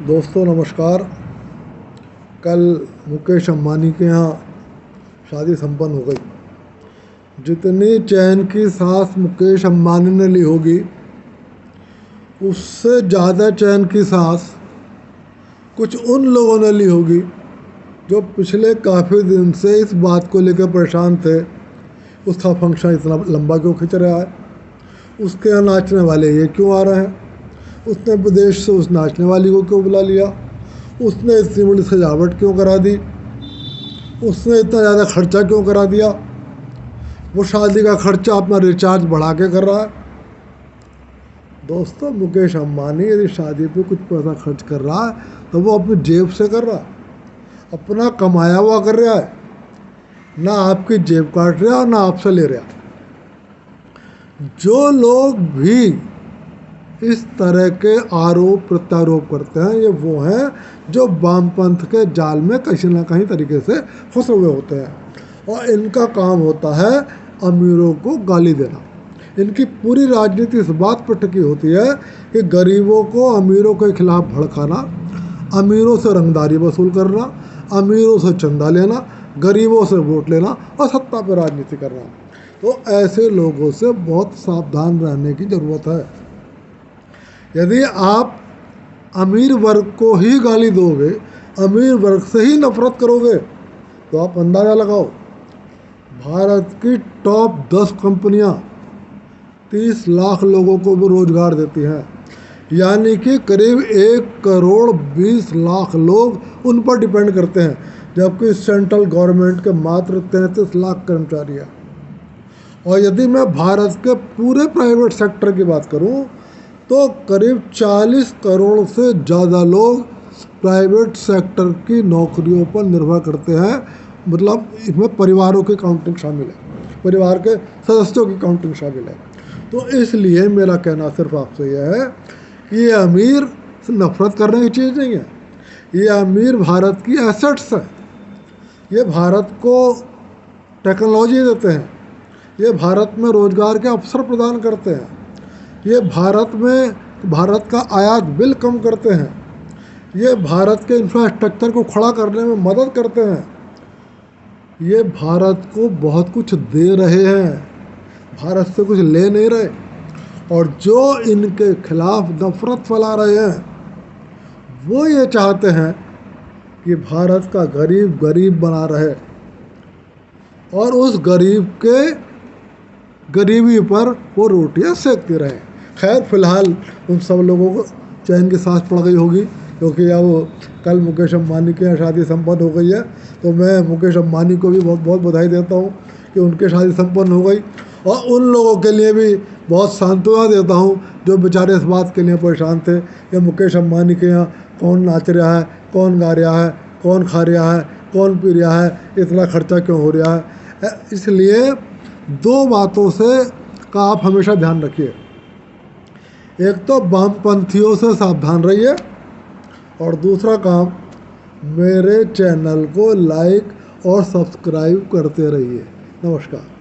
दोस्तों नमस्कार। कल मुकेश अंबानी के यहाँ शादी संपन्न हो गई। जितनी चैन की सांस मुकेश अंबानी ने ली होगी उससे ज़्यादा चैन की सांस कुछ उन लोगों ने ली होगी जो पिछले काफ़ी दिन से इस बात को लेकर परेशान थे उसका फंक्शन इतना लंबा क्यों खिंच रहा है, उसके यहाँ नाचने वाले ये क्यों आ रहे हैं, उसने विदेश से उस नाचने वाली को क्यों बुला लिया, उसने इतनी बड़ी सजावट क्यों करा दी, उसने इतना ज़्यादा खर्चा क्यों करा दिया, वो शादी का खर्चा अपना रिचार्ज बढ़ा के कर रहा है। दोस्तों मुकेश अंबानी यदि शादी पे कुछ पैसा खर्च कर रहा है तो वो अपनी जेब से कर रहा है, अपना कमाया हुआ कर रहा है, ना आपकी जेब काट रहा और ना आपसे ले रहा। जो लोग भी इस तरह के आरोप प्रत्यारोप करते हैं ये वो हैं जो वामपंथ के जाल में कहीं ना कहीं तरीके से फंसे हुए होते हैं और इनका काम होता है अमीरों को गाली देना। इनकी पूरी राजनीति इस बात पर टिकी होती है कि गरीबों को अमीरों के खिलाफ भड़काना, अमीरों से रंगदारी वसूल करना, अमीरों से चंदा लेना, गरीबों से वोट लेना और सत्ता पर राजनीति करना। तो ऐसे लोगों से बहुत सावधान रहने की ज़रूरत है। यदि आप अमीर वर्ग को ही गाली दोगे, अमीर वर्ग से ही नफरत करोगे तो आप अंदाज़ा लगाओ भारत की टॉप 10 कंपनियां 30 लाख लोगों को भी रोजगार देती हैं, यानी कि करीब 1 करोड़ 20 लाख लोग उन पर डिपेंड करते हैं, जबकि सेंट्रल गवर्नमेंट के मात्र 33 लाख कर्मचारी हैं। और यदि मैं भारत के पूरे प्राइवेट सेक्टर की बात करूं तो करीब 40 करोड़ से ज़्यादा लोग प्राइवेट सेक्टर की नौकरियों पर निर्भर करते हैं, मतलब इसमें परिवारों की काउंटिंग शामिल है, परिवार के सदस्यों की काउंटिंग शामिल है। तो इसलिए मेरा कहना सिर्फ आपसे यह है कि ये अमीर से नफरत करने की चीज़ नहीं है, ये अमीर भारत की एसेट्स है, ये भारत को टेक्नोलॉजी देते हैं, ये भारत में रोजगार के अवसर प्रदान करते हैं, ये भारत का आयात बिल कम करते हैं, ये भारत के इंफ्रास्ट्रक्चर को खड़ा करने में मदद करते हैं, ये भारत को बहुत कुछ दे रहे हैं, भारत से कुछ ले नहीं रहे। और जो इनके खिलाफ नफरत फैला रहे हैं वो ये चाहते हैं कि भारत का गरीब गरीब बना रहे और उस गरीब के गरीबी पर वो रोटियां सेकते रहे। खैर फिलहाल उन सब लोगों को चैन की सांस पड़ गई होगी, क्योंकि अब कल मुकेश अंबानी के यहाँ शादी संपन्न हो गई है। तो मैं मुकेश अंबानी को भी बहुत बहुत बधाई देता हूँ कि उनकी शादी संपन्न हो गई, और उन लोगों के लिए भी बहुत सांत्वना देता हूँ जो बेचारे इस बात के लिए परेशान थे कि मुकेश अंबानी के यहाँ कौन नाच रहा है, कौन गा रहा है, कौन खा रहा है, कौन पी रहा है, इतना खर्चा क्यों हो रहा है। इसलिए 2 बातों से का आप हमेशा ध्यान रखिए। एक तो वामपंथियों से सावधान रहिए और दूसरा काम मेरे चैनल को लाइक और सब्सक्राइब करते रहिए। नमस्कार।